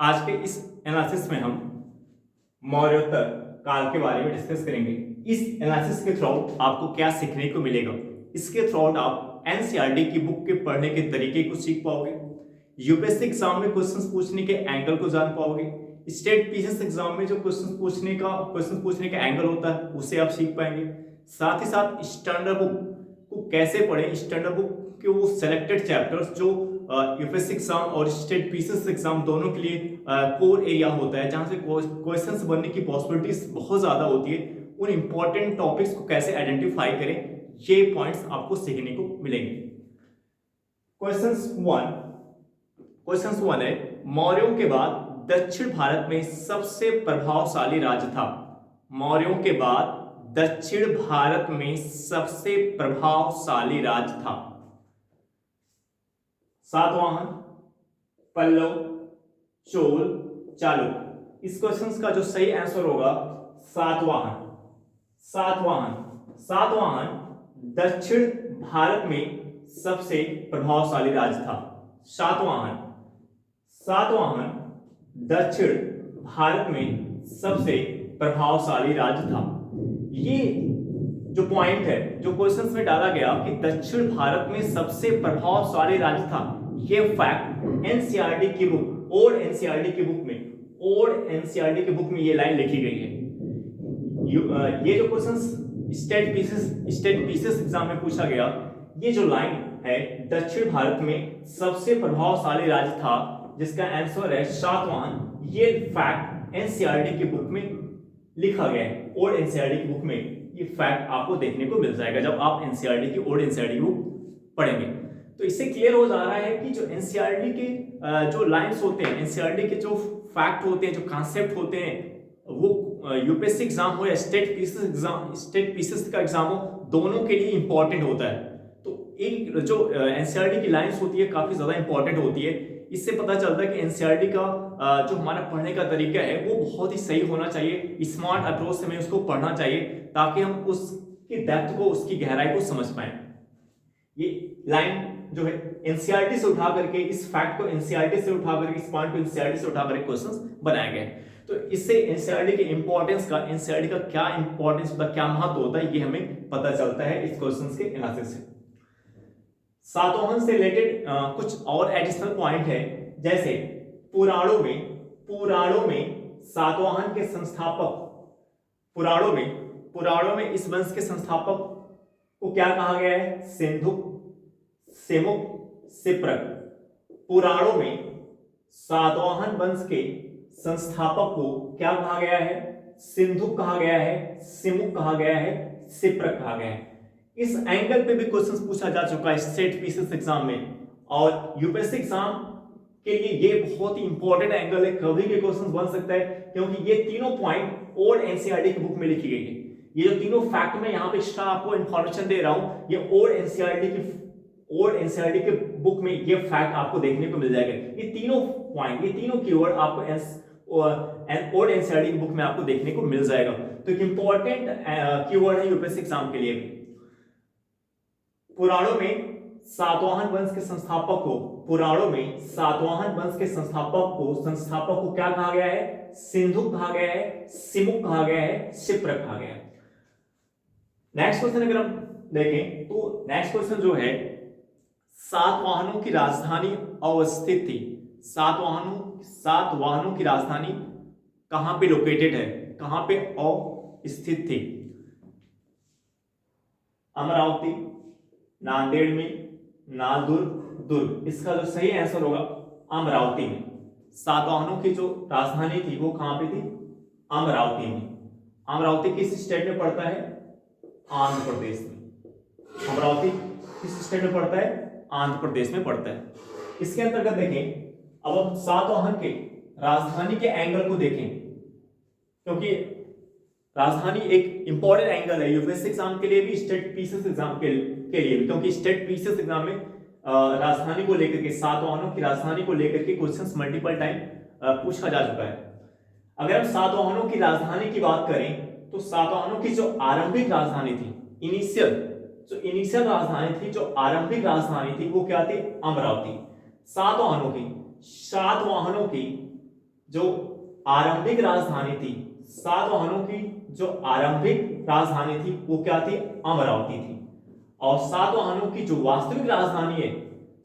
आज के इस एनालिसिस में हम मौर्योत्तर काल के बारे में डिस्कस करेंगे। इस एनालिसिस के थ्रू आपको क्या सीखने को मिलेगा, इसके थ्रू आप एनसीईआरटी की बुक के पढ़ने के तरीके को सीख पाओगे, यूपीएससी एग्जाम में क्वेश्चंस पूछने के एंगल को जान पाओगे, स्टेट पीसीएस एग्जाम में जो क्वेश्चन पूछने का एंगल होता है उसे आप सीख पाएंगे। साथ ही साथ स्टैंडर्ड बुक को कैसे पढ़ें, स्टैंडर्ड बुक के वो सेलेक्टेड चैप्टर्स जो यूपीएससी एग्जाम और स्टेट पीसीएस एग्जाम दोनों के लिए कोर एरिया होता है, जहां से क्वेश्चंस बनने की पॉसिबिलिटीज बहुत ज्यादा होती है, उन इंपॉर्टेंट टॉपिक्स को कैसे आइडेंटिफाई करें, ये पॉइंट्स आपको सीखने को मिलेंगे। क्वेश्चंस वन है, मौर्यों के बाद दक्षिण भारत में सबसे प्रभावशाली राज्य था। मौर्यों के बाद दक्षिण भारत में सबसे प्रभावशाली राज्य था। सातवाहन, पल्लव, चोल, चालुक्य। इस क्वेश्चंस का जो सही आंसर होगा सातवाहन। दक्षिण भारत में सबसे प्रभावशाली राज्य था। सातवाहन दक्षिण भारत में सबसे प्रभावशाली राज्य था। ये जो पॉइंट है, जो क्वेश्चंस में डाला गया कि दक्षिण भारत में सबसे प्रभावशाली राज्य था, ये फैक्ट एनसीईआरटी की बुक और एनसीईआरटी की बुक में ये लाइन लिखी गई है। ये जो क्वेश्चंस स्टेट पीसीएस एग्जाम में पूछा गया, ये जो लाइन है दक्षिण भारत में सबसे प्रभावशाली राज्य था, जिसका आंसर है सातवाहन, ये फैक्ट एनसीईआरटी की बुक में लिखा गया है और एनसीईआरटी की बुक में ये फैक्ट आपको देखने को मिल जाएगा जब आप एनसीईआरटी की बुक पढ़ेंगे। तो इससे क्लियर हो जा रहा है कि जो एनसीईआरटी के जो लाइंस होते हैं, एनसीईआरटी के जो फैक्ट होते हैं, जो कॉन्सेप्ट होते हैं, वो यूपीएससी एग्जाम हो या स्टेट पीसीएस का एग्जाम हो, दोनों के लिए इंपॉर्टेंट होता है। तो एक जो एनसीईआरटी की लाइंस होती है काफी ज्यादा इंपॉर्टेंट होती है। इससे पता चलता है कि एनसीईआरटी का जो हमारा पढ़ने का तरीका है वो बहुत ही सही होना चाहिए, स्मार्ट अप्रोच से हमें उसको पढ़ना चाहिए, ताकि हम उसकी डेप्थ को, उसकी गहराई को समझ पाए। ये लाइन जो है एनसीईआरटी से उठा करके, इस फैक्ट को एनसीईआरटी से उठा करके, इस पॉइंट को एनसीईआरटी से उठा करके क्वेश्चंस बनाए गए। तो इससे एनसीईआरटी के इंपॉर्टेंस का, एनसीईआरटी का क्या इंपॉर्टेंस होता है, क्या महत्व होता है, ये हमें पता चलता है इस क्वेश्चंस के एनालिसिस से। सातवाहन से रिलेटेड कुछ और एडिशनल पॉइंट है, जैसे पुराणों में सातवाहन के संस्थापक, पुराणों में इस वंश के संस्थापक को क्या कहा गया है? सिंधुक, सेमुक, सिप्रक। पुराणों में सातवाहन वंश के संस्थापक को क्या कहा गया है? सिंधुक कहा गया है, सिमुक कहा गया है, सिप्रक कहा गया है। इस एंगल पे भी क्वेश्चंस पूछा जा चुका है स्टेट पीसीएस एग्जाम में, और यूपीएससी एग्जाम के लिए ये बहुत ही इंपॉर्टेंट एंगल है, कभी भी क्वेश्चन बन सकता है, क्योंकि ये तीनों पॉइंट और एनसीईआरटी की बुक में लिखी गई है। ये जो तीनों फैक्ट में यहाँ पे एक्स्ट्रा आपको इंफॉर्मेशन दे रहा हूं, ये और एनसीईआरटी के बुक में ये फैक्ट आपको देखने को मिल जाएगा। ये तीनों पॉइंट, ये तीनों कीवर्ड आपको और एनसीईआरटी की बुक में आपको देखने को मिल जाएगा। तो एक इंपॉर्टेंट कीवर्ड है यूपीएससी एग्जाम के लिए भी। पुराणों में सातवाहन वंश के संस्थापक को क्या कहा गया है? सिंधुक कहा गया है, सिमुक कहा गया है, सिप्रक कहा गया है। नेक्स्ट क्वेश्चन अगर हम देखें तो नेक्स्ट क्वेश्चन जो है, सातवाहनों की राजधानी अवस्थित थी। सातवाहनों की राजधानी कहां पे लोकेटेड है, कहां पे अवस्थित थी? अमरावती, नांदेड़ में, नालदुर्ग, दुर्ग। इसका जो सही आंसर होगा अमरावती में। सातवाहनों की जो राजधानी थी वो कहां पे थी? अमरावती में। अमरावती किस स्टेट में पड़ता है? आंध्र प्रदेश में। अमरावती किस स्टेट में पड़ता है? आंध्र प्रदेश में पड़ता है। इसके अंतर्गत देखें, अब हम सातवाहन के राजधानी के एंगल को देखें, क्योंकि राजधानी एक इंपॉर्टेंट एंगल है यूपीएससी एग्जाम के लिए भी, स्टेट पीसीएस एग्जाम के लिए भी, क्योंकि स्टेट पीसीएस एग्जाम में राजधानी को लेकर के, सातवाहनों की राजधानी को लेकर के क्वेश्चंस मल्टीपल टाइम पूछा जा चुका है। अगर हम सातवाहनों की राजधानी की बात करें तो सातवाहनों की जो आरंभिक राजधानी थी, इनिशियल राजधानी थी, जो आरंभिक राजधानी थी वो क्या थी? अमरावती। सातवाहनों की जो आरंभिक राजधानी थी सातवाहनों की, जो आरंभिक राजधानी थी वो क्या थी? अमरावती थी। और सातवाहनों की जो वास्तविक राजधानी है,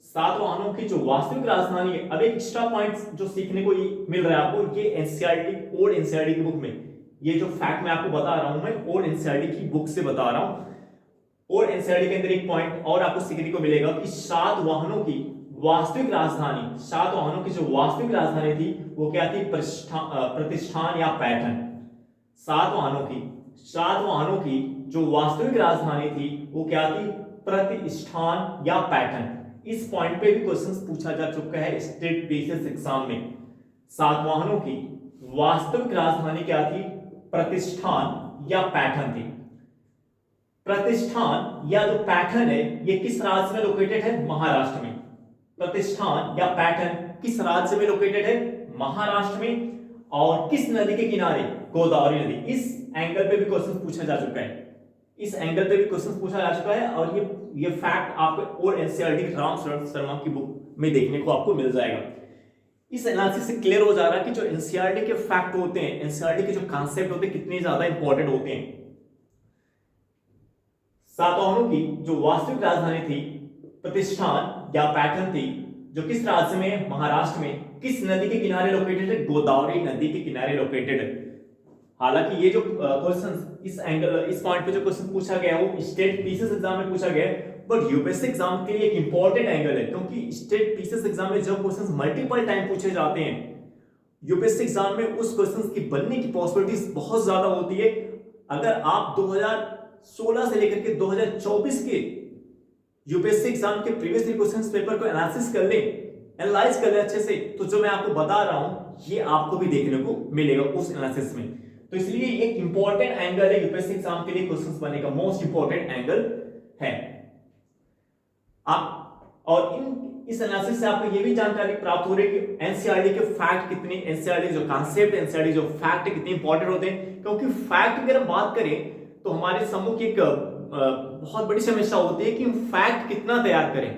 सातवाहनों की जो वास्तविक राजधानी है, अब एक एक्स्ट्रा पॉइंट जो सीखने को मिल रहा है आपको, ये एनसीईआरटी ओल्ड एनसीईआरटी की बुक में, ये जो फैक्ट मैं आपको बता रहा हूं मैं ओल्ड एनसीईआरटी की बुक से बता रहा हूं। ओल्ड एनसीईआरटी के अंदर एक पॉइंट और आपको सीखने को मिलेगा कि सातवाहनों की वास्तविक राजधानी, सातवाहनों की जो वास्तविक राजधानी थी वो क्या थी? प्रतिष्ठान या पैठन। सातवाहनों की जो वास्तविक राजधानी थी वो क्या थी? प्रतिष्ठान या पैठन। इस पॉइंट पे भी क्वेश्चंस पूछा जा चुका है स्टेट बेसिस एग्जाम में। सातवाहनों की वास्तविक राजधानी क्या थी? प्रतिष्ठान या पैठन थी। प्रतिष्ठान या जो पैठन है ये किस राज्य में लोकेटेड है? महाराष्ट्र में। प्रतिष्ठान या पैठन किस राज्य में लोकेटेड है? महाराष्ट्र में। और किस नदी के किनारे? गोदावरी नदी। इस एंगल पे भी क्वेश्चन पूछा जा चुका है, इस एंगल पे भी क्वेश्चन पूछा जा चुका है। और ये फैक्ट आपको ओल्ड एनसीईआरटी राम शर्मा की बुक में देखने को आपको मिल जाएगा। इस एनालिसिस से क्लियर हो जा रहा है कि जो एनसीईआरटी के फैक्ट होते हैं, एनसीईआरटी के जो कॉन्सेप्ट होते हैं कितने ज्यादा इंपॉर्टेंट होते हैं। सातवाहनों की जो वास्तविक राजधानी थी प्रतिष्ठान या पैठन थी, जो किस राज्य में? महाराष्ट्र में। किस नदी के किनारे लोकेटेड है? गोदावरी नदी के किनारे लोकेटेड है। हालांकि ये जो क्वेश्चन इस एंगल, इस पॉइंट पे जो क्वेश्चन पूछा गया वो स्टेट पीसीएस एग्जाम में पूछा गया, बट यूपीएससी एग्जाम के लिए एक इंपॉर्टेंट एंगल है, क्योंकि स्टेट पीसीएस एग्जाम में जब क्वेश्चंस मल्टीपल टाइम पूछे जाते हैं, यूपीएससी एग्जाम में उस क्वेश्चंस की बनने की पॉसिबिलिटीज बहुत ज्यादा होती है। अगर आप 2016 से लेकर के 2024 के यूपीएससी एग्जाम के प्रीवियस क्वेश्चंस पेपर को एनालिसिस कर ले, एनालाइज कर ले अच्छे से, तो जो मैं आपको बता रहा हूं ये आपको भी देखने को मिलेगा उस एनालिसिस में। तो इसलिए एक इंपॉर्टेंट एंगल है यूपीएससी एग्जाम के लिए, क्वेश्चंस बनने का मोस्ट इंपॉर्टेंट एंगल है। आप और इस एनालिसिस से आपको ये भी जानकारी प्राप्त हो रही है कि एनसीईआरटी के फैक्ट कितने, एनसीईआरटी जो कॉन्सेप्ट, एनसीईआरटी जो फैक्ट कितने इंपॉर्टेंट होते हैं। क्योंकि फैक्ट की अगर हम बात करें तो हमारे सम्मुख एक बहुत बड़ी समस्या होती है कि फैक्ट कितना तैयार करें।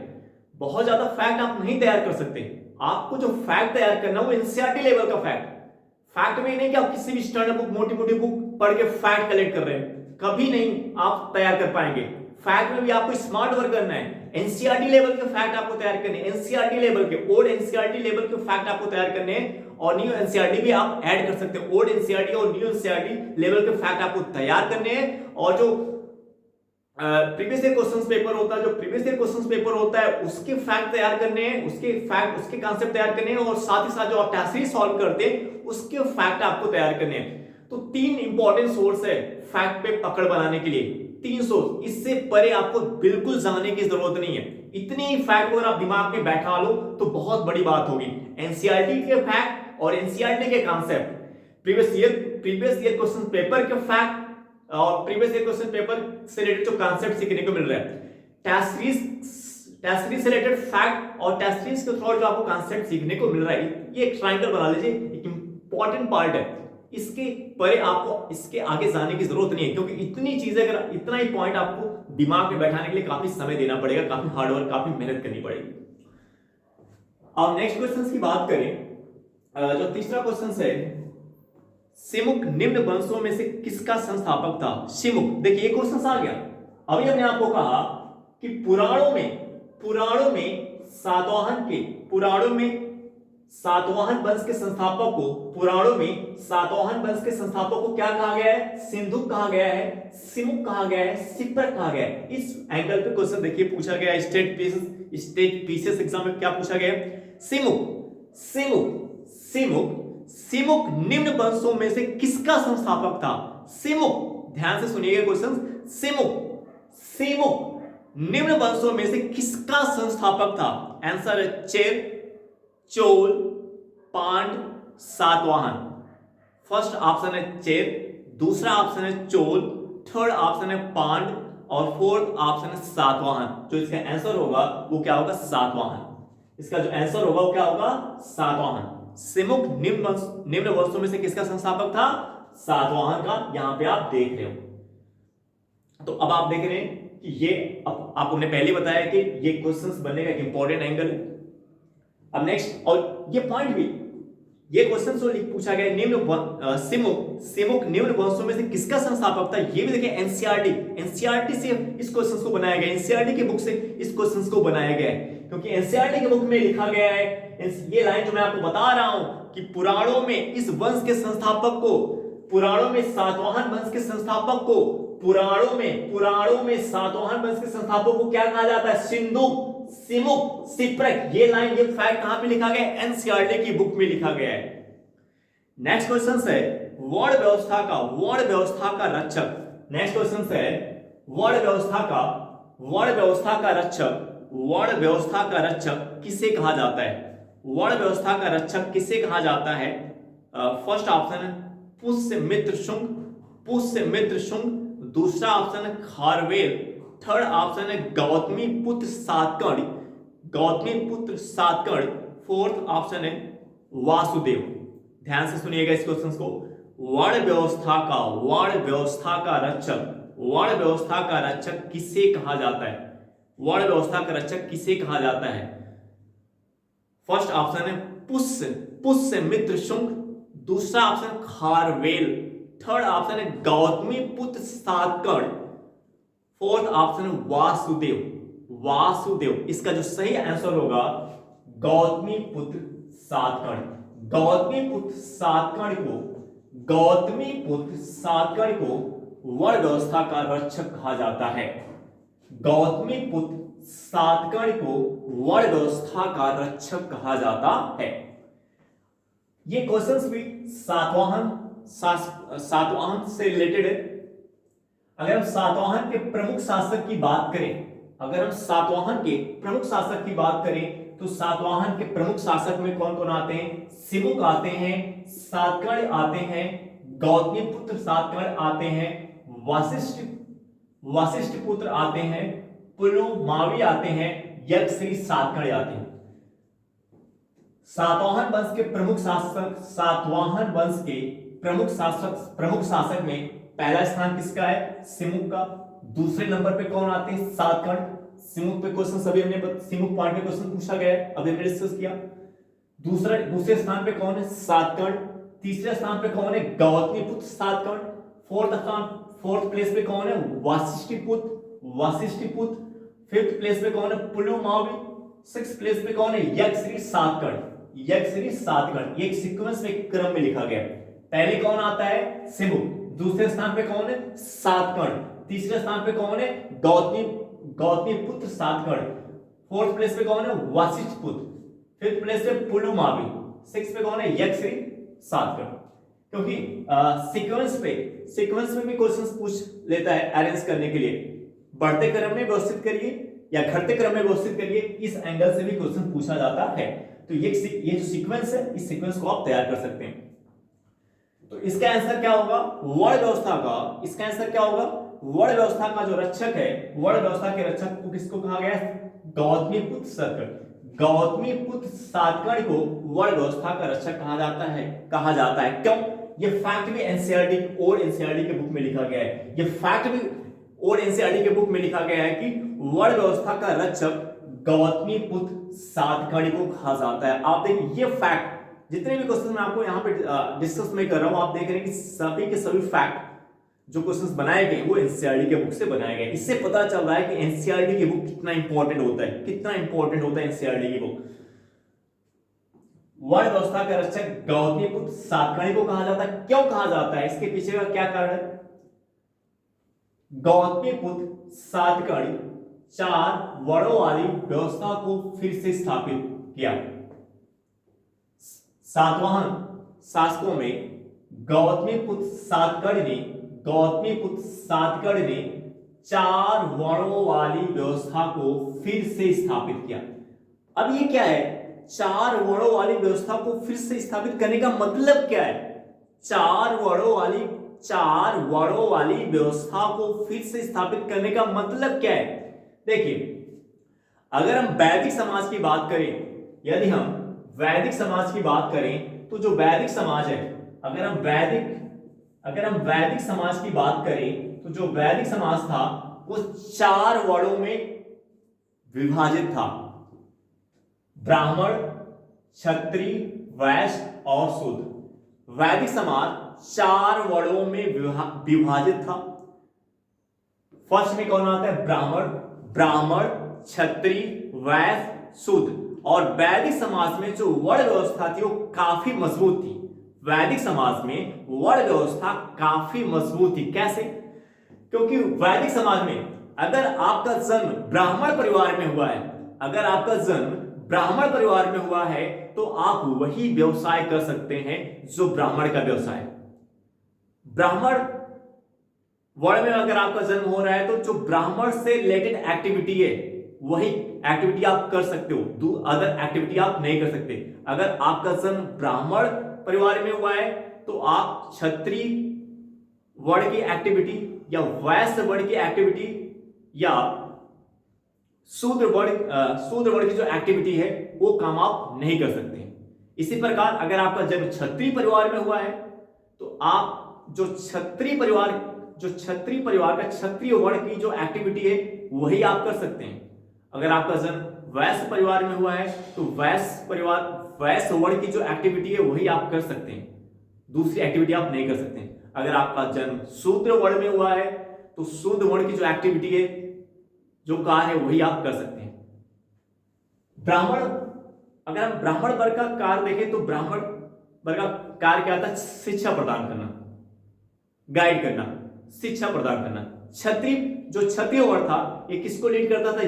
बहुत ज्यादा फैक्ट आप नहीं तैयार कर सकते। आपको जो फैक्ट तैयार करना वो एनसीईआरटी लेवल का फैक्ट में नहीं कि आप किसी भी स्टैंडर्ड बुक, मोटी मोटी बुक पढ़ के फैक्ट कलेक्ट कर रहे हैं, कभी नहीं आप तैयार कर पाएंगे। फैक्ट में भी आपको स्मार्ट वर्क करना है। एनसीईआरटी लेवल के फैक्ट आपको तैयार करने हैं, एनसीईआरटी लेवल के, ओल्ड एनसीईआरटी लेवल के फैक्ट आपको तैयार करने हैं, और न्यू एनसीईआरटी भी आप ऐड कर सकते हैं। ओल्ड एनसीईआरटी और न्यू एनसीईआरटी लेवल के फैक्ट आपको तैयार करने हैं, और जो प्रीवियस ईयर क्वेश्चंस पेपर होता है, जो प्रीवियस ईयर क्वेश्चंस पेपर होता है उसके फैक्ट तैयार करने हैं, उसके फैक्ट, उसके कांसेप्ट तैयार करने हैं, और साथ ही साथ जो आप टेस्ट सीरीज सॉल्व करते हैं उसके फैक्ट आपको तैयार करने हैं। तो तीन इंपॉर्टेंट सोर्स है फैक्ट पे पकड़ बनाने के लिए, तीन सोर्स। इससे परे आपको बिल्कुल जाने की जरूरत नहीं है। इतने ही फैक्ट अगर आप दिमाग में बैठा लो तो बहुत बड़ी बात होगी। एनसीईआरटी के फैक्ट और एनसीईआरटी के concept, previous year question paper के फैक्ट और प्रीवियस ईयर क्वेश्चन पेपर से रिलेटेड जो कांसेप्ट सीखने को मिल रहा है, टेस्ट सीरीज से रिलेटेड फैक्ट और टेस्ट सीरीज के थ्रू जो आपको कांसेप्ट सीखने को मिल रहा है, ये एक ट्रायंगल बना लीजिए, एक इंपॉर्टेंट पार्ट है। इसके परे आपको इसके आगे जाने की जरूरत नहीं है, क्योंकि इतनी चीजें, अगर इतना ही पॉइंट आपको दिमाग में बैठाने के लिए काफी समय देना पड़ेगा, काफी हार्डवर्क, काफी मेहनत करनी पड़ेगी। अब नेक्स्ट क्वेश्चन की बात करें, जो तीसरा क्वेश्चन है, सिमुक निम्न वंशों में से किसका संस्थापक था? सिमुक, देखिए ये क्वेश्चन आ गया। अभी हमने आपको कहा कि पुराणों में सातवाहन वंश के संस्थापक को, पुराणों में सातवाहन वंश के संस्थापक को क्या कहा गया है? सिंधुक कहा गया है, सिमुक कहा गया है, सिप्पर कहा गया है। इस एंगल पे क्वेश्चन देखिए पूछा गया है स्टेट पीसीएस एग्जाम में, क्या पूछा गया है? सिमुक निम्न वंशों में से किसका संस्थापक था? सिमुक, ध्यान से सुनिएगा क्वेश्चन, सिमुक निम्न वंशों में से किसका संस्थापक था? आंसर है चेर, चोल, पांड, सातवाहन। फर्स्ट ऑप्शन है चेर, दूसरा ऑप्शन है चोल, थर्ड ऑप्शन है पांड, और फोर्थ ऑप्शन है सातवाहन। जो इसका आंसर होगा वो क्या होगा? सातवाहन। इसका जो आंसर होगा वो क्या होगा? सातवाहन। सिमुक निम्न वंशों में से किसका संस्थापक था? सातवाहन का। यहां पे आप देख रहे हो। तो अब आप देख रहे हैं कि ये, अब आपको हमने पहले बताया कि ये क्वेश्चंस बनने का एक इंपॉर्टेंट एंगल है। अब नेक्स्ट, और ये पॉइंट भी ये क्वेश्चन जो पूछा गया सिमुक निम्न वंशों में से किसका संस्थापक था, ये भी देखिए एनसीईआरटी से इस क्वेश्चन को बनाया गया, एनसीईआरटी की बुक से इस क्वेश्चन को बनाया गया है, क्योंकि एनसीईआरटी की बुक में लिखा गया है, ये लाइन जो मैं आपको बता रहा हूं कि पुराणों में इस वंश के संस्थापक को, पुराणों में सातवाहन वंश के संस्थापक को, पुराणों में सातवाहन वंश के संस्थापक को क्या कहा जाता है, सिंधुक, सिमुक, सिप्रक। ये लाइन, ये फैक्ट कहां पे लिखा गया है, एनसीईआरटी की बुक में लिखा गया है। नेक्स्ट क्वेश्चन है वर्ण व्यवस्था का रक्षक। नेक्स्ट क्वेश्चन है वर्ण व्यवस्था का रक्षक किसे कहा जाता है, वर्ण व्यवस्था का रक्षक किसे कहा जाता है। फर्स्ट ऑप्शन है पुष्य मित्र शुंग, दूसरा ऑप्शन है खारवेल, थर्ड ऑप्शन है गौतमी पुत्र सातकर्णी, फोर्थ ऑप्शन है वासुदेव। ध्यान से सुनिएगा इस क्वेश्चन को। वर्ण व्यवस्था का रक्षक किसे कहा जाता है, वर्ण व्यवस्था का रक्षक किसे कहा जाता है। फर्स्ट ऑप्शन है पुष्य मित्र शुंग, दूसरा ऑप्शन खारवेल, थर्ड ऑप्शन है गौतमी पुत्र सातकर्णी, फोर्थ ऑप्शन है वासुदेव। इसका जो सही आंसर होगा गौतमी पुत्र सातकर्णी। गौतमी पुत्र सातकर्णी को वर्ण व्यवस्था का रक्षक कहा जाता है। गौतमी पुत्र सातकर्णी को वर्ण व्यवस्था का रक्षक कहा जाता है। ये क्वेश्चंस भी सातवाहन से रिलेटेड है। अगर हम सातवाहन के प्रमुख शासक की बात करें, तो सातवाहन के प्रमुख शासक में कौन कौन आते हैं, सिमुक आते हैं, सातकर्णी आते हैं, गौतमी पुत्र सातकर्णी आते हैं, वशिष्ठ पुत्र आते हैं, पुलुमावी आते हैं, यक्षश्री सातकर्णी आते हैं। सातवाहन वंश के प्रमुख शासक में पहला स्थान किसका है, सिमुक का। दूसरे नंबर पे कौन आते हैं, सातकर्णी। सिमुक पे क्वेश्चन सभी हमने सिमुक पॉइंट पे क्वेश्चन पूछा गया है, अभी हमने डिस्कस किया। दूसरे स्थान पे कौन है, सातकर्णी। तीसरे स्थान पे कौन है, गौतमी पुत्र सातकर्णी। फोर्थ प्लेस पे कौन है, वशिष्ठ पुत्र। फिफ्थ प्लेस पे कौन है, पुलुमावी। सिक्स्थ प्लेस पे कौन है, यक्षश्री सातकर्णी। एक सीक्वेंस में क्रम में लिखा गया। पहले कौन आता है, सिमुक। दूसरे स्थान पे कौन है, सातकर्णी। तीसरे स्थान पे कौन है, गौतमी पुत्र सातकर्णी। फोर्थ प्लेस पे कौन है, वशिष्ठ पुत्र। फिफ्थ प्लेस पे पुलुमावी। सिक्स्थ पे कौन है, यक्षश्री सातकर्णी। क्योंकि सीक्वेंस में भी क्वेश्चंस पूछ लेता है अरेंज करने के लिए। बढ़ते क्रम में व्यवस्थित करिए या घटते क्रम में व्यवस्थित करिए, इस एंगल से भी क्वेश्चन पूछा जाता है। तो ये जो सीक्वेंस है, इस सीक्वेंस को आप तैयार कर सकते हैं। तो इसका आंसर क्या होगा, वर्ण व्यवस्था का। इसका आंसर क्या होगा, वर्ण व्यवस्था का जो रक्षक है, वर्ण व्यवस्था के रक्षक को किसको कहा गया है, गौतमी पुत्र सातकर्णी को वर्ण व्यवस्था का रक्षक कहा जाता है। क्यों, ये फैक्ट भी एनसीईआरटी के बुक में लिखा गया है। ये फैक्ट भी और एनसीईआरटी के बुक में लिखा गया है कि वर्ण व्यवस्था का रक्षक गौतमी पुत्र सातकर्णी को कहा जाता है। आप देखिए ये फैक्ट, जितने भी क्वेश्चन मैं आपको यहाँ पे डिस्कस में कर रहा हूं, आप देख रहे हैं कि सभी के सभी फैक्ट जो क्वेश्चंस बनाए गए वो एनसीईआरटी के बुक से बनाए गए। इससे पता चल रहा है कि एनसीईआरटी की बुक कितना इंपॉर्टेंट होता है, एनसीईआरटी की बुक। वर्ण व्यवस्था का रक्षक गौतमी पुत्र सातकर्णी को कहा जाता है। क्यों कहा जाता है, इसके पीछे का क्या कारण है। गौतमी पुत्र सातकर्णी 4 वर्णों वाली व्यवस्था को फिर से स्थापित किया। सातवाहन शासकों में गौतमी पुत्र सातकर्णी ने 4 वर्णों वाली व्यवस्था को फिर से स्थापित किया। अब ये क्या है, 4 वर्णों वाली व्यवस्था को फिर से स्थापित करने का मतलब क्या है। 4 वर्णों वाली व्यवस्था को फिर से स्थापित करने का मतलब क्या है। देखिए, अगर हम वैदिक समाज की बात करें, यदि हम वैदिक समाज की बात करें, तो जो वैदिक समाज है, अगर हम वैदिक समाज की बात करें, तो जो वैदिक समाज था वो 4 वर्णों में विभाजित था। ब्राह्मण, क्षत्रिय, वैश्य और शूद्र। वैदिक समाज 4 वर्णों में विभाजित था। फर्स्ट में कौन आता है? ब्राह्मण, क्षत्रिय, वैश्य, शूद्र। और वैदिक समाज में जो वर्ण व्यवस्था थी वो काफी मजबूत थी। वैदिक समाज में वर्ण व्यवस्था काफी मजबूत थी। कैसे? क्योंकि वैदिक समाज में अगर आपका जन्म ब्राह्मण परिवार में हुआ है, अगर आपका जन्म ब्राह्मण परिवार में हुआ है तो आप वही व्यवसाय कर सकते हैं जो ब्राह्मण का व्यवसाय। ब्राह्मण वर्ण में अगर आपका जन्म हो रहा है तो जो ब्राह्मण से रिलेटेड एक्टिविटी है वही एक्टिविटी आप कर सकते हो, अदर एक्टिविटी आप नहीं कर सकते। अगर आपका जन्म ब्राह्मण परिवार में हुआ है तो आप क्षत्रिय वर्ण की एक्टिविटी या वैश्य वर्ण की एक्टिविटी या शूद्र वर्ण की जो एक्टिविटी है वो काम आप नहीं कर सकते। इसी प्रकार अगर आपका जन्म क्षत्रिय परिवार में हुआ है तो आप जो क्षत्रिय परिवार का क्षत्रिय वर्ण की जो एक्टिविटी है वही आप कर सकते हैं। अगर आपका जन्म वैश्य परिवार में हुआ है तो वैश्य वर्ण की जो एक्टिविटी है वही आप कर सकते हैं, दूसरी एक्टिविटी आप नहीं कर सकते। अगर आपका जन्म शूद्र वर्ण में हुआ है तो शूद्र वर्ण की जो एक्टिविटी है, जो कार्य है वही आप कर सकते हैं। अगर हम ब्राह्मण वर्ग का कार्य देखें तो ब्राह्मण वर्ग का कार्य क्या था? शिक्षा प्रदान करना, गाइड करना, शिक्षा प्रदान करना। क्षत्रिय वर्ण था ये किसको लीड करता था?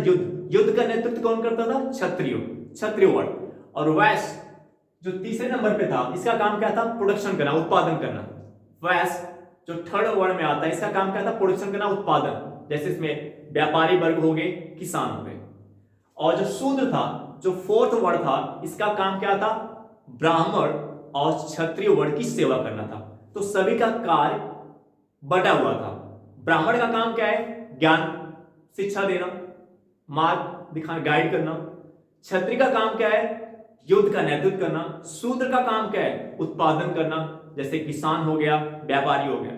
युद्ध का नेतृत्व कौन करता था? क्षत्रिय वर्ण। और वैश्य जो तीसरे नंबर पे था इसका काम क्या था? प्रोडक्शन करना, उत्पादन करना। वैश्य जो थर्ड वर्ण में आता है इसका काम क्या था? प्रोडक्शन करना, उत्पादन। जैसे इसमें व्यापारी वर्ग हो गए, किसान हो गए। और जो शूद्र था, जो फोर्थ वर्ण था, इसका काम क्या था? ब्राह्मण और क्षत्रिय वर्ण की सेवा करना था। तो सभी का कार्य बटा हुआ था। ब्राह्मण का काम क्या है? ज्ञान शिक्षा देना, मार्ग दिखाना, गाइड करना। क्षत्रिय का काम क्या है? युद्ध का नेतृत्व करना। शूद्र का काम क्या है? उत्पादन करना, जैसे किसान हो गया, व्यापारी हो गया।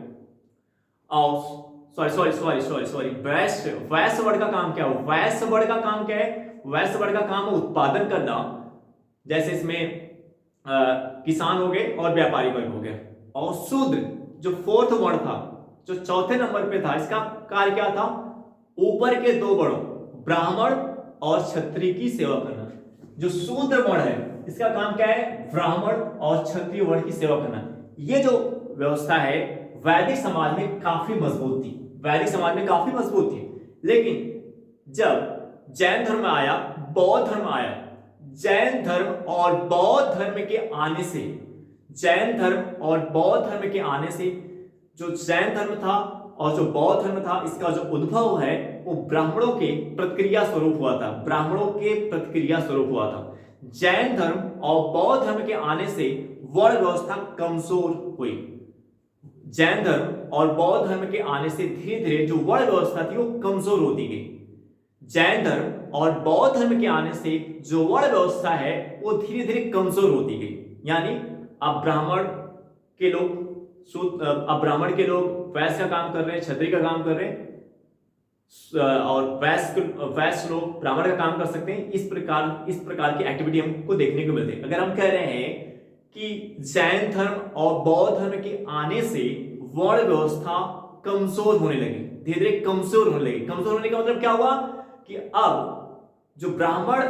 और सॉरी वैश्य वर्ग का काम क्या है? वैश्य वर्ग का काम क्या है? वैश्य वर्ग का काम है उत्पादन करना, जैसे इसमें किसान हो गए और व्यापारी वर्ग हो गया। और शूद्र जो फोर्थ वर्ण था, जो चौथे नंबर पे था, इसका कार्य क्या था? ऊपर के 2 वर्णों ब्राह्मण और क्षत्रिय की सेवा करना। जो शूद्र वर्ण है इसका काम क्या है? ब्राह्मण और क्षत्रिय वर्ण की सेवा करना। ये जो व्यवस्था है वैदिक समाज में काफी मजबूत थी, लेकिन जब जैन धर्म आया, बौद्ध धर्म आया, जैन धर्म और बौद्ध धर्म के आने से जो जैन धर्म था और जो बौद्ध धर्म था, इसका जो उद्भव है वो ब्राह्मणों के प्रतिक्रिया स्वरूप हुआ था। जैन धर्म और बौद्ध धर्म के आने से वर्ण व्यवस्था कमजोर हुई। जैन धर्म और बौद्ध धर्म के आने से धीरे धीरे जो वर्ण व्यवस्था थी वो कमजोर होती गई। जैन धर्म और बौद्ध धर्म के आने से जो वर्ण व्यवस्था है वो धीरे धीरे कमजोर होती गई। यानी अब ब्राह्मण के लोग वैश्य का काम कर रहे हैं, क्षत्रिय का काम कर रहे हैं, और वैश्य लोग ब्राह्मण का काम कर सकते हैं। इस प्रकार की एक्टिविटी हमको देखने को मिलती है। अगर हम कह रहे हैं कि जैन धर्म और बौद्ध धर्म के आने से वर्ण व्यवस्था कमजोर होने लगी, धीरे धीरे कमजोर होने लगी। कमजोर होने का मतलब क्या हुआ कि अब जो ब्राह्मण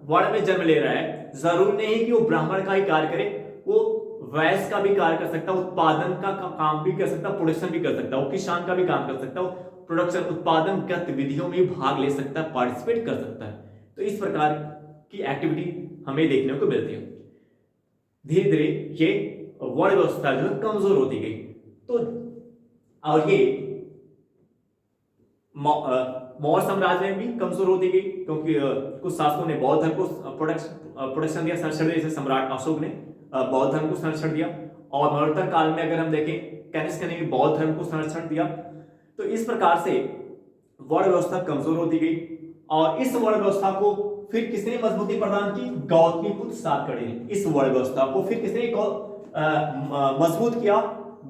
वर्ण में जन्म ले रहा है, जरूरी नहीं कि वो ब्राह्मण का ही कार्य करे, वो वैश्य का भी कार्य कर सकता है, उत्पादन का काम भी कर सकता है, प्रोडक्शन भी कर सकता है, वो किसान का भी काम कर सकता है, प्रोडक्शन उत्पादन गतिविधियों में भाग ले सकता है, पार्टिसिपेट कर सकता है। तो इस प्रकार की एक्टिविटी हमें देखने को मिलती है। धीरे धीरे ये वर्ण व्यवस्था जो है कमजोर होती गई। तो और ये मौर्य साम्राज्य में भी कमजोर होती गई, क्योंकि कुछ शासकों ने बौद्ध धर्म को प्रोडक्शन दिया, संरक्षण दिया। जैसे सम्राट अशोक ने बौद्ध धर्म को संरक्षण दिया, और मरणोत्तर काल में अगर हम देखें कनिष्क ने भी बौद्ध धर्म को संरक्षण दिया। तो इस प्रकार से वर्ण व्यवस्था कमजोर होती गई, और इस वर्ण व्यवस्था को फिर किसने मजबूती प्रदान की? गौतमीपुत्र सातकर्णी ने। इस वर्ण व्यवस्था को फिर किसने मजबूत किया?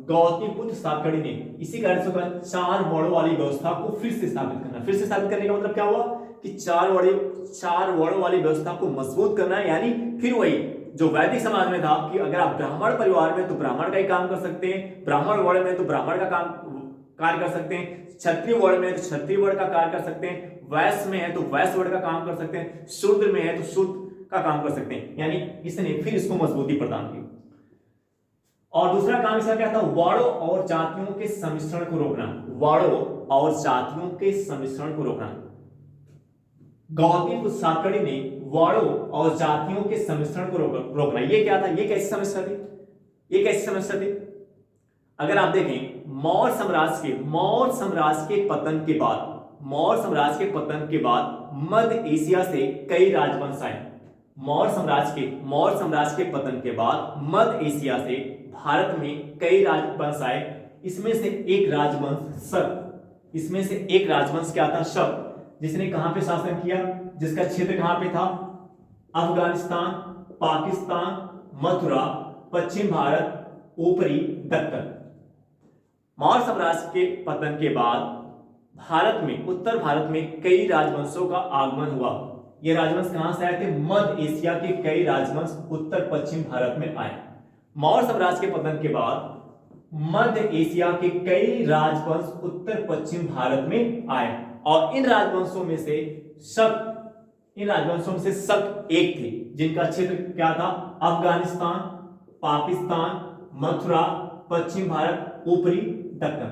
गौतमीपुत्र सातकर्णी ने। इसी कारण से 4 वर्णों वाली व्यवस्था को फिर से स्थापित करना। फिर से स्थापित करने का मतलब क्या हुआ कि चार वर्ण वाली व्यवस्था को मजबूत करना है। यानी फिर वही जो वैदिक समाज में था कि अगर आप ब्राह्मण परिवार में तो ब्राह्मण का ही काम कर सकते हैं, ब्राह्मण वर्ण में तो ब्राह्मण का काम कार्य कर सकते हैं, क्षत्रिय वर्ण में तो क्षत्रिय वर्ण का कार्य कर सकते हैं, वैश्य में है तो वैश्य वर्ण का काम कर सकते हैं, शूद्र में है तो शूद्र का काम कर सकते हैं। यानी इसने फिर इसको मजबूती प्रदान की। और दूसरा काम इसका क्या था, वर्णों और जातियों के सम्मिश्रण को रोकना। वर्णों और जातियों के सम्मिश्रण को रोकना। गौतमी पुत्र सातकर्णी ने वर्णों और जातियों के सम्मिश्रण को रोकना। ये क्या था, ये कैसी समस्या थी, ये कैसी समस्या थी? अगर आप देखें मौर्य साम्राज्य के पतन के बाद, मौर्य साम्राज्य के पतन के बाद मध्य एशिया से कई राजवंश आए। मौर्य साम्राज्य के पतन के बाद मध्य एशिया से भारत में कई राजवंश आए। इसमें से एक राजवंश शक, इसमें से एक राजवंश क्या था, शक, जिसने कहां पे शासन किया, जिसका क्षेत्र कहां पे था, अफगानिस्तान, पाकिस्तान, मथुरा, पश्चिम भारत, ऊपरी दक्कन। मौर्य साम्राज्य के पतन के बाद भारत में, उत्तर भारत में कई राजवंशों का आगमन हुआ। ये राजवंश कहां से आए थे, मध्य एशिया के कई राजवंश उत्तर पश्चिम भारत में आए। मौर्य साम्राज्य के पतन के बाद मध्य एशिया के कई राजवंश उत्तर पश्चिम भारत में आए और इन राजवंशों में से शक एक थे, जिनका क्षेत्र क्या था, अफगानिस्तान, पाकिस्तान, मथुरा, पश्चिम भारत, ऊपरी दक्कन।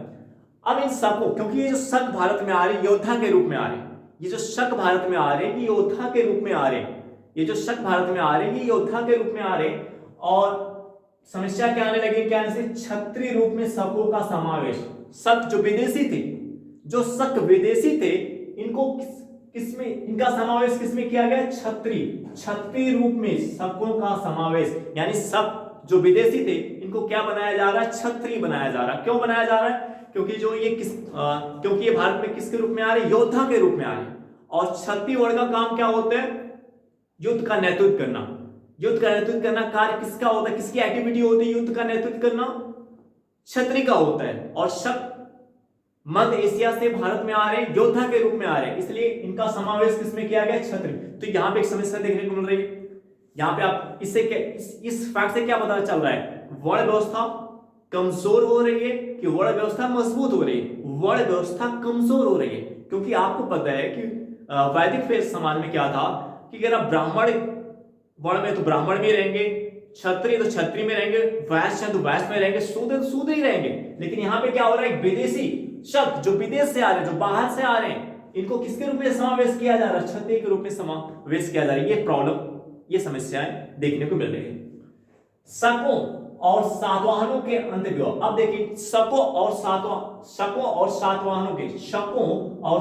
अब इन शकों, क्योंकि ये जो शक भारत में आ रहे योद्धा के रूप में आ रहे, ये जो शक भारत में आ रहे ये योद्धा के रूप में आ रहे, ये जो शक भारत में आ रहे ये योद्धा के रूप में आ रहे। और समस्या क्या आने लगी, क्या से क्षत्रिय रूप में शकों का समावेश। शक जो विदेशी थे, जो शक विदेशी थे, इनको किसमें, इनका समावेश किसमें किया गया, क्षत्रिय रूप में शकों का समावेश। यानी शक जो विदेशी थे इनको क्या बनाया जा रहा है, क्षत्रिय बनाया जा रहा है। क्यों बनाया जा रहा है, क्योंकि जो ये क्योंकि ये भारत में किसके रूप में आ रहे, योद्धा के रूप में आ रहे। और क्षत्रिय वर्ण का काम क्या होता है, युद्ध का नेतृत्व करना। युद्ध का नेतृत्व करना कार्य किसका होता है, किसकी एक्टिविटी होती है, युद्ध का नेतृत्व करना क्षत्रिय का होता है। और शक मध्य एशिया से भारत में आ रहे, योद्धा के रूप में आ रहे, इसलिए इनका समावेश किसमें किया गया, क्षत्रिय। तो यहां पे एक समस्या देखने को मिल रही है। यहां पे आप इससे क्या, इस फैक्ट से क्या पता चल रहा है, वर्ण व्यवस्था कमजोर हो रही है कि वर्ण व्यवस्था मजबूत हो रही है? वर्ण व्यवस्था कमजोर हो रही है, क्योंकि आपको पता है कि वैदिक समाज में क्या था कि अगर आप ब्राह्मण वर्ण में तो ब्राह्मण में रहेंगे, क्षत्रिय तो क्षत्रिय में रहेंगे, वैश्य तो वैश्य में रहेंगे, शूद्र तो शूद्र ही रहेंगे। लेकिन यहाँ पे क्या हो रहा है, विदेशी शब्द जो विदेश से आ रहे हैं, जो बाहर से आ रहे हैं, इनको किसके रूप में समावेश किया जा रहा है, क्षत्रिय के रूप में समावेश किया जा रहा है। ये प्रॉब्लम, ये समस्याएं देखने को मिल रही है। शकों और सातवाहनों के अंतर्गत, अब देखिए शकों और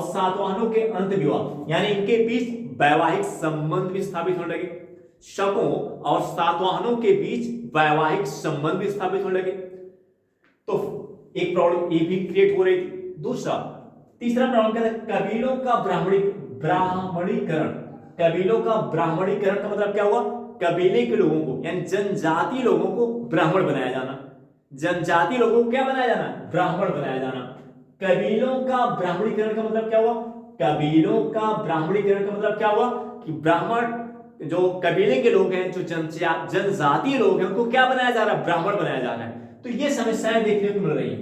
सातवाहनों के अंतर्विवाह, यानी इनके बीच वैवाहिक संबंध भी स्थापित होने लगे। शकों और सातवाहनों के बीच वैवाहिक संबंध भी स्थापित होने लगे। तो एक प्रॉब्लम ये भी क्रिएट हो रही थी। तीसरा प्रॉब्लम क्या था, कबीलों का ब्राह्मणीकरण। कबीलों का ब्राह्मणीकरण का मतलब क्या हुआ, कबीले के लोगों को यानी जनजाति लोगों को ब्राह्मण बनाया जाना। जनजाति लोगों को क्या बनाया जाना, ब्राह्मण बनाया जाना। कबीलों का ब्राह्मणीकरण का मतलब क्या हुआ, कबीलों का ब्राह्मणीकरण का मतलब क्या हुआ कि ब्राह्मण जो कबीले के लोग हैं, जो जनजातीय लोग हैं, उनको क्या बनाया जा रहा है, ब्राह्मण बनाया जा रहा है। तो ये समस्याएं देखने को मिल रही है।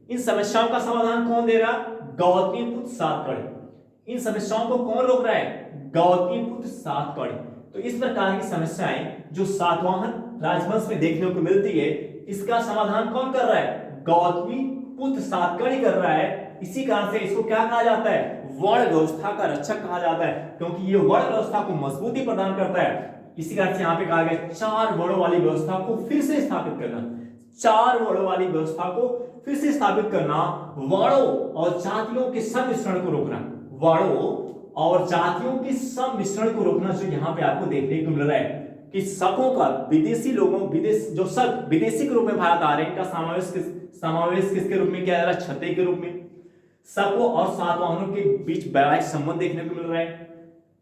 इन समस्याओं का समाधान कौन दे रहा, गौतमीपुत्र सातकर्णी। इन समस्याओं को कौन रोक रहा है, गौतमीपुत्र सातकर्णी। तो इस प्रकार की समस्याएं जो सातवाहन राजवंश में देखने को मिलती है, इसका समाधान कौन कर रहा है, गौतमीपुत्र सातकर्णी कर रहा है। इसी कारण से इसको क्या कहा जाता है, वर्ण व्यवस्था का रक्षक कहा जाता है, क्योंकि ये वर्ण व्यवस्था को मजबूती प्रदान करता है। इसी कारण से यहाँ पे कहा गया चार वर्णों वाली व्यवस्था को फिर से स्थापित करना। चार वर्णों वाली व्यवस्था को फिर से स्थापित करना, वर्णों और जातियों के सम्मिश्रण को रोकना, वर्णों और जातियों के सम्मिश्रण को रोकना, जो यहाँ पे आपको देखने को मिल रहा है कि शकों का विदेशी लोगों, जो शक विदेशी के रूप में भारत आ रहे हैं, इनका समावेश किसके रूप में किया जा रहा है, क्षत्रिय के रूप में। शकों और सातवाहनों के बीच वैवाहिक संबंध देखने को मिल रहा है।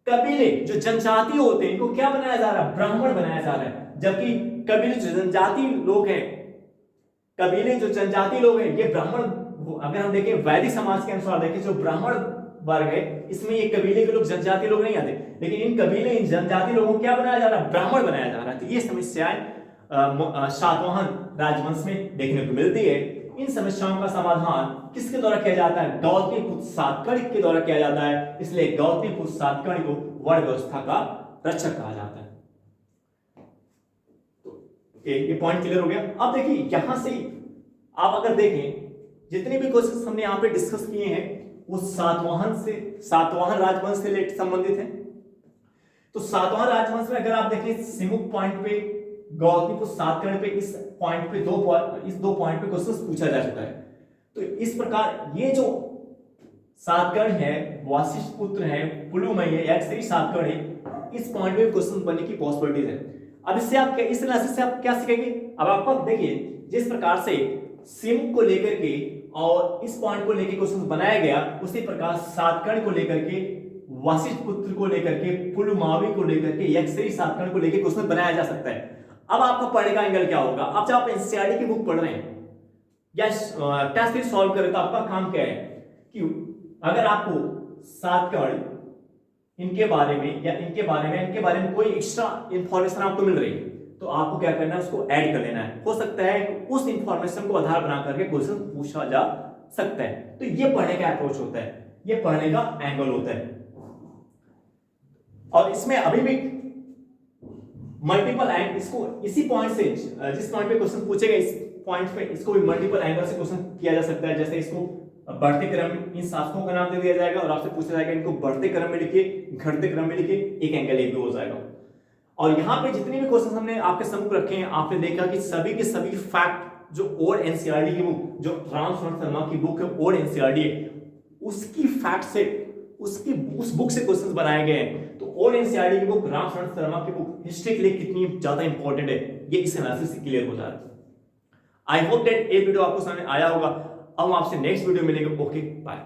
कबीले जो जनजाति होते हैं, इनको क्या बनाया जा रहा है, ब्राह्मण बनाया जा रहा है। जबकि कबीले जो जनजाति लोग हैं, कबीले जो जनजाति लोग हैं, ये ब्राह्मण, अगर हम देखें वैदिक समाज के अनुसार देखें, जो ब्राह्मण वर्ग है, इसमें ये कबीले के लोग, जनजाति लोग नहीं आते, लेकिन इन कबीले, इन जनजाति लोगों को क्या बनाया जा रहा है, ब्राह्मण बनाया जा रहा है। तो ये समस्याएं सातवाहन राजवंश में देखने को मिलती है। इन समस्याओं का समाधान किसके द्वारा किया जाता है, गौतमीपुत्र सातकर्णी के द्वारा किया जाता है, इसलिए गौतमीपुत्र सातकर्णी को वर्ण व्यवस्था का रक्षक कहा जाता है। तो ये पॉइंट क्लियर हो गया। अब देखिए यहां से आप अगर देखें जितने भी क्वेश्चंस हमने यहाँ पे डिस्कस किए हैं वो सातवाहन राजवंश से संबंधित है। तो सातवाहन राजवंश में अगर आप देखें सिमुक पॉइंट पे, गौतमीपुत्र सातकर्णी पे, इस दो पॉइंट पे क्वेश्चंस पूछा जा चुका है। तो इस प्रकार ये जो सातकर्णी है, वशिष्ठ पुत्र है, पुलुमयी है, यक्षरी सातकर्णी है, इस पॉइंट पे क्वेश्चन बनने की पॉसिबिलिटीज है। अब इससे आप इस एनालिसिस से आप क्या सीखेंगे, अब आपको देखिए जिस प्रकार से सिमुक को लेकर के और इस पॉइंट को लेकर क्वेश्चन बनाया गया, उसी प्रकार सातकर्णी को लेकर के, वशिष्ठ पुत्र को लेकर के, पुलुमावी को लेकर के, यक्षरी सातकर्णी को लेकर क्वेश्चन बनाया जा सकता है। अब आपका पढ़ने का एंगल क्या होगा, अब जब आप एनसीईआरटी की बुक पढ़ रहे हैं या टेस्ट सीरीज सॉल्व कर रहे, तो आपका काम क्या है कि अगर आपको सातकर्णी इनके बारे में कोई एक्स्ट्रा इंफॉर्मेशन आपको मिल रही है, तो आपको क्या करना है, उसको ऐड कर लेना है। हो सकता है उस इंफॉर्मेशन को आधार बना करके क्वेश्चन पूछा जा सकता है। तो ये पढ़ने का अप्रोच होता है, ये पढ़ने का एंगल होता है। और इसमें अभी भी मल्टीपल एंड, इसको इसी पॉइंट से, जिस पॉइंट पे क्वेश्चन पूछेगा इस पॉइंट पे, इसको भी मल्टीपल एंगल से क्वेश्चन किया जा सकता है। जैसे इसको बढ़ते क्रम, इन शासकों का नाम दे दिया जाएगा और आपसे पूछा जाएगा इनको बढ़ते क्रम में लिखिए, घटते क्रम में लिखिए, एक एंगल एक भी हो जाएगा। और यहाँ पे जितने भी क्वेश्चन हमने आपके सम्मुख रखे हैं, आपने देखा कि सभी के सभी फैक्ट जो ओल्ड एनसीईआरटी की बुक, जो रामशरण शर्मा की बुक है ओल्ड एनसीईआरटी है, उसकी फैक्ट से, उस बुक से क्वेश्चंस बनाए गए हैं। तो ओल्ड एनसीईआरटी की बुक, रामशरण शर्मा की बुक हिस्ट्री के लिए कितनी ज्यादा इंपॉर्टेंट है, ये इस एनालिसिस से क्लियर हो जा रहा है। आई होप दैट ये वीडियो आपको समझ में आया होगा। अब हम आपसे नेक्स्ट वीडियो मिलेंगे। Okay, bye.